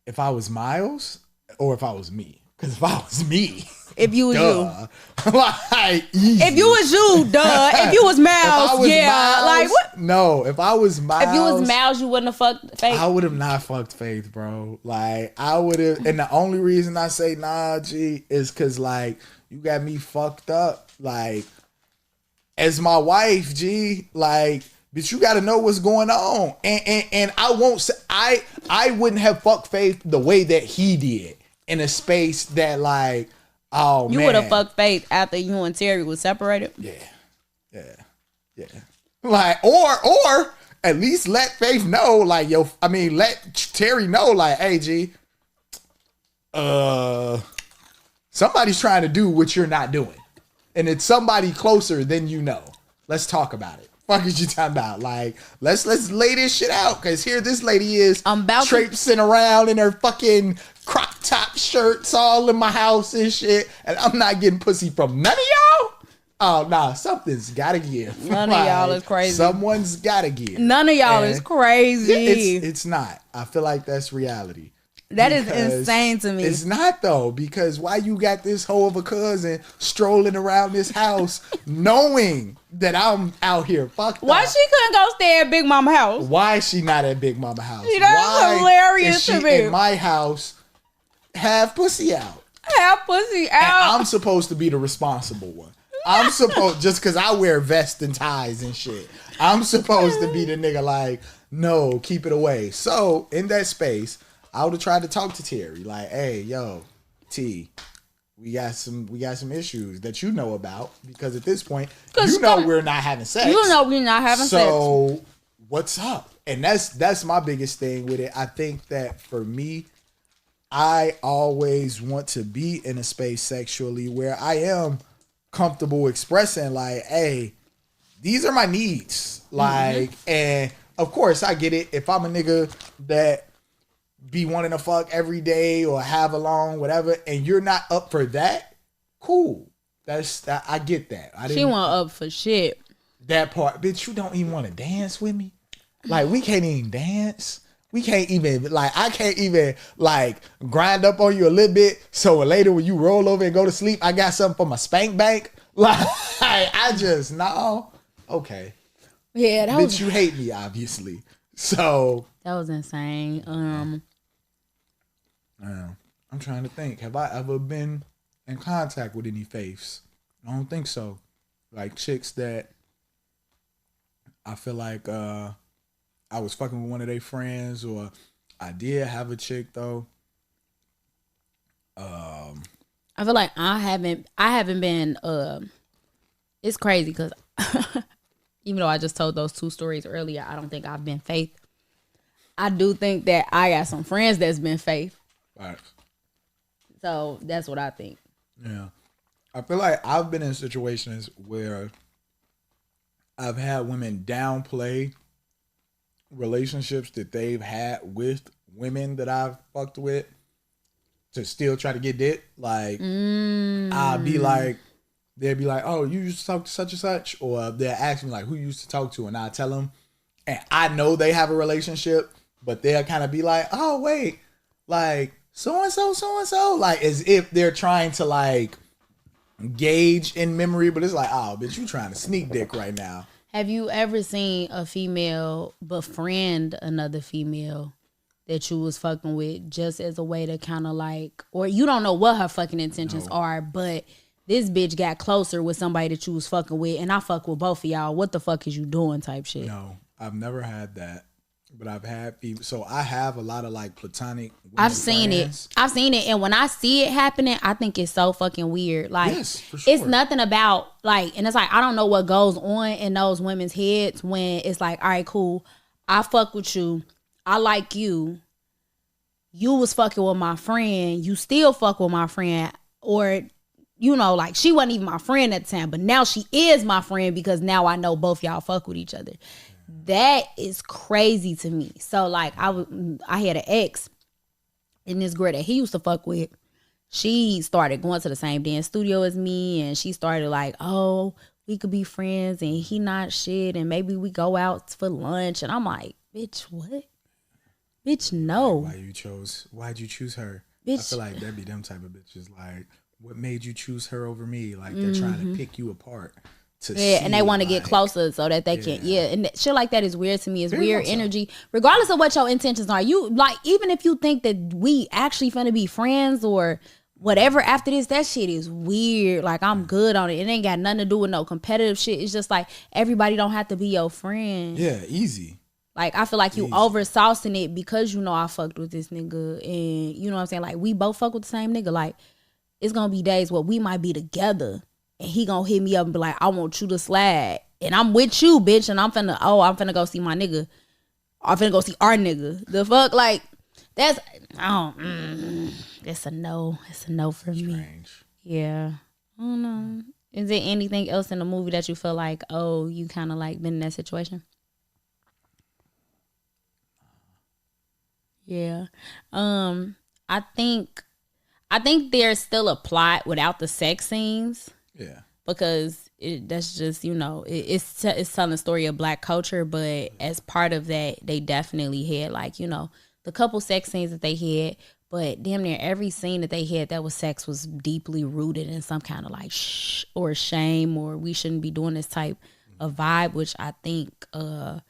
If I was Miles or if I was me? Because if I was me, if you was you, like, easy. If you was you, duh. If you was Miles, Miles, like what? No, if I was Miles, if you was Miles, you wouldn't have fucked Faith. I would have not fucked Faith, bro. Like, I would have, and the only reason I say nah, G, is because like you got me fucked up. Like, as my wife, G, like, but you got to know what's going on, and I won't say I wouldn't have fucked Faith the way that he did. In a space that, like, oh, you man. would have fucked Faith after you and Terry was separated? Yeah. Like, or at least let Faith know, like, let Terry know, like, hey, G, somebody's trying to do what you're not doing. And it's somebody closer than you know. Let's talk about it. Fuck is you talking about? Like, let's lay this shit out, because here this lady is traipsing around in her fucking crop top shirts all in my house and shit, and I'm not getting pussy from none of y'all. Oh, nah, something's gotta give. None of y'all is crazy. Someone's gotta give. None of y'all is crazy. It's not. I feel like that's reality. That is insane to me. It's not, though, because why you got this hoe of a cousin strolling around this house knowing that I'm out here fucked Why up? she couldn't go stay at Big Mama house? Why is she not at Big Mama house? That's hilarious is she to me. in my house have pussy out? Have pussy And out. I'm supposed to be the responsible one. I'm supposed, just because I wear vests and ties and shit, I'm supposed to be the nigga like, no, keep it away. So in that space, I would have tried to talk to Terry, like, hey, yo, T, we got some issues that you know about, because at this point, you know we're not having sex. You know we're not having sex. So what's up? And that's my biggest thing with it. I think that for me, I always want to be in a space sexually where I am comfortable expressing like, hey, these are my needs. Like, and of course I get it. If I'm a nigga that be wanting to fuck every day or have a long whatever, and you're not up for that, cool. I get that. She wasn't up for shit. That part, bitch, you don't even want to dance with me? Like, we can't even dance. We can't even, like, I can't even, like, grind up on you a little bit so later when you roll over and go to sleep, I got something for my spank bank. Like, I just, no. Okay. Yeah, that Bitch, was... you hate me, obviously. So. That was insane. I'm trying to think. Have I ever been in contact with any faiths? I don't think so. Like, chicks that I feel like I was fucking with one of their friends, or I did have a chick though. I feel like I haven't been it's crazy because even though I just told those two stories earlier, I don't think I've been faith. I do think that I got some friends that's been faith. Right. So that's what I think. Yeah. I feel like I've been in situations where I've had women downplay relationships that they've had with women that I've fucked with to still try to get dick. Like, I'll be like, they'll be like, oh, you used to talk to such and such? Or they'll ask me, like, who you used to talk to? And I tell them, and I know they have a relationship, but they'll kind of be like, oh, wait, like, so-and-so, like, as if they're trying to, like, gauge in memory, but it's like, oh, bitch, you trying to sneak dick right now. Have you ever seen a female befriend another female that you was fucking with just as a way to kind of like, or you don't know what her fucking intentions are, but this bitch got closer with somebody that you was fucking with, and I fuck with both of y'all. What the fuck is you doing type shit? No, I've never had that. But I've had people, so I have a lot of like platonic I've seen friends. it, and when I see it happening, I think it's so fucking weird. Like, yes, for sure. It's nothing about like, and it's like I don't know what goes on in those women's heads when it's like, all right, cool, I fuck with you, I like you, you was fucking with my friend, you still fuck with my friend, or you know, like she wasn't even my friend at the time, but now she is my friend because now I know both y'all fuck with each other. That is crazy to me. So like I had an ex, and this girl that he used to fuck with, she started going to the same dance studio as me, and she started like, oh, we could be friends, and he not shit, and maybe we go out for lunch. And I'm like, bitch, what? Bitch, no. Why'd you choose her? Bitch. I feel like that'd be them type of bitches. Like, what made you choose her over me? Like, they're trying to pick you apart. And they want to get closer so that they can, and shit like that is weird to me. It's Very weird energy, regardless of what your intentions are. You like, even if you think that we actually finna be friends or whatever after this, that shit is weird. Like, I'm good on it. It ain't got nothing to do with no competitive shit. It's just like everybody don't have to be your friend. Yeah, easy. Like, I feel like you over saucing it because you know I fucked with this nigga, and you know what I'm saying. Like, we both fuck with the same nigga. Like, it's gonna be days where we might be together. And he gonna hit me up and be like, I want you to slide. And I'm with you, bitch. And I'm finna go see my nigga. I'm finna go see our nigga. The fuck? Like, that's, it's a no. It's a no for me. Yeah. I don't know. Is there anything else in the movie that you feel like, oh, you kind of like been in that situation? Yeah. I think there's still a plot without the sex scenes. Yeah. Because that's just, you know, it's telling the story of Black culture, but as part of that, they definitely had, like, you know, the couple sex scenes that they had, but damn near every scene that they had that was sex was deeply rooted in some kind of like or shame, or we shouldn't be doing this type of vibe, which I think, you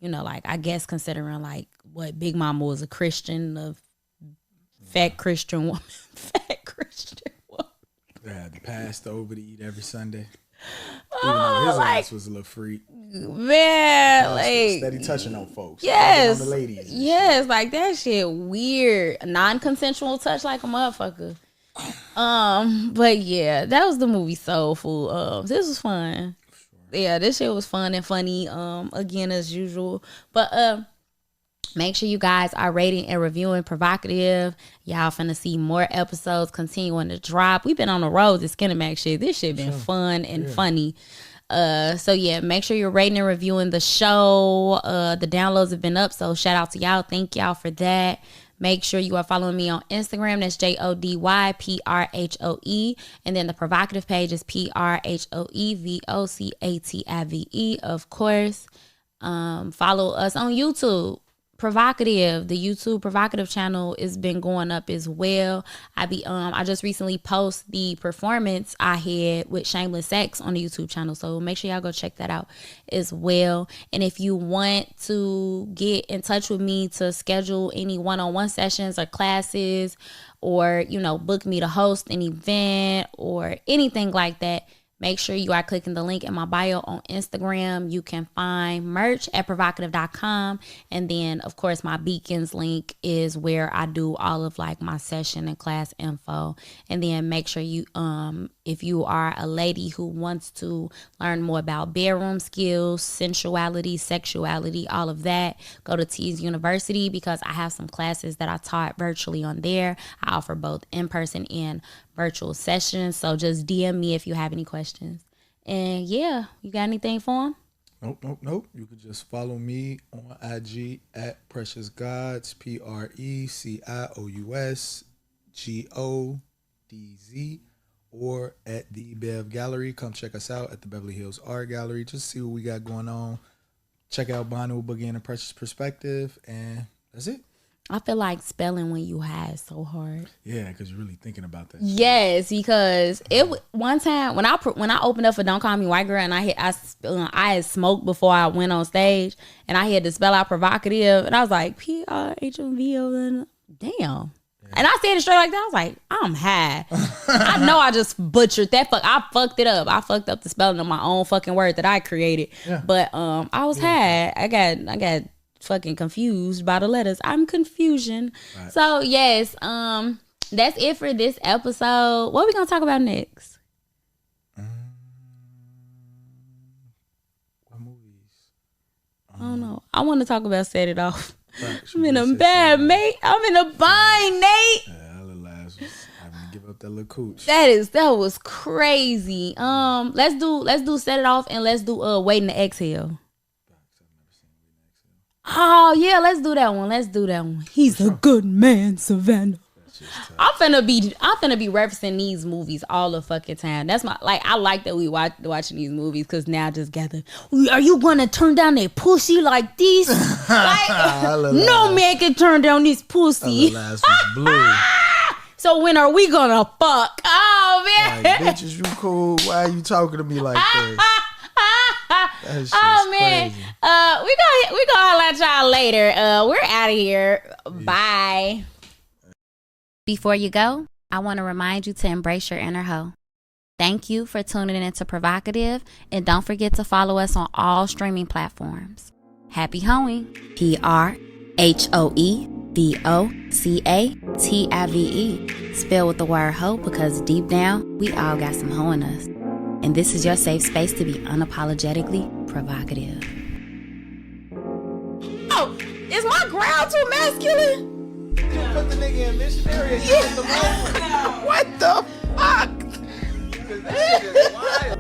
know, like, I guess considering like what Big Mama was a Christian, a fat Christian woman, fat Christian. Yeah, the pastor over to eat every Sunday. Even though his ass was a little freak. Man, like steady touching on folks. Yes. On the ladies. Yes, like that shit weird. Non-consensual touch like a motherfucker. But yeah, that was the movie Soulful. This was fun. Yeah, this shit was fun and funny. Again as usual. But make sure you guys are rating and reviewing Provocative. Y'all finna see more episodes continuing to drop. We've been on the road to Skinemax shit. This shit been fun and funny. So yeah, make sure you're rating and reviewing the show. The downloads have been up, so shout out to y'all. Thank y'all for that. Make sure you are following me on Instagram. That's JODYPRHOE. And then the Provocative page is PRHOEVOCATIVE, of course. Follow us on YouTube. Provocative, the YouTube Provocative channel has been going up as well. I just recently posted the performance I had with Shameless Sex on the YouTube channel, so make sure y'all go check that out as well. And if you want to get in touch with me to schedule any one-on-one sessions or classes, or book me to host an event or anything like that, make sure you are clicking the link in my bio on Instagram. You can find merch at provocative.com. And then, of course, my Beacons link is where I do all of like my session and class info. And then make sure you, if you are a lady who wants to learn more about bedroom skills, sensuality, sexuality, all of that, go to Tease University, because I have some classes that I taught virtually on there. I offer both in-person and virtual sessions. So just DM me if you have any questions. And yeah, you got anything for them? Nope. You could just follow me on IG at Precious Gods, PRECIOUSGODZ, or at the Bev Gallery. Come check us out at the Beverly Hills Art Gallery. Just see what we got going on. Check out Bonu Boogie and a Precious Perspective, and that's it. I feel like spelling when you high is so hard. Yeah, because you're really thinking about that. Yes, because one time when I opened up for Don't Call Me White Girl, and I had smoked before I went on stage, and I had to spell out Provocative, and I was like PRHOVO. Damn. Yeah. And I said it straight like that. I was like, I'm high. I know I just butchered that. I fucked it up. I fucked up the spelling of my own fucking word that I created. Yeah. But I was high. I got fucking confused by the letters. I'm confusion. Right. So yes, that's it for this episode. What are we gonna talk about next? What movies? I don't know. I want to talk about Set It Off. Right, I'm in a bad, mate. I'm in a bind, Nate. Yeah, that little ass was having to give up that little cooch. That was crazy. Let's do Set It Off, and let's do Waiting to Exhale. Oh yeah, let's do that one. He's a good man, Savannah. I'm finna be referencing these movies all the fucking time. That's I like that we watching these movies, because now just gather. Are you gonna turn down that pussy like this? No man can turn down this pussy. Blue. So when are we gonna fuck? Oh man, like, bitches, you cool? Why are you talking to me like this? Oh man, crazy. We gonna holler at y'all later. We're out of here. Bye. Before you go, I want to remind you to embrace your inner hoe. Thank you for tuning in to Provocative, and don't forget to follow us on all streaming platforms. Happy hoeing. PRHOEVOCATIVE. Spell with the word hoe, because deep down we all got some hoe in us. And this is your safe space to be unapologetically provocative. Oh, is my growl too masculine? You put the nigga in missionary and the moment. What the fuck? Because that shit is wild.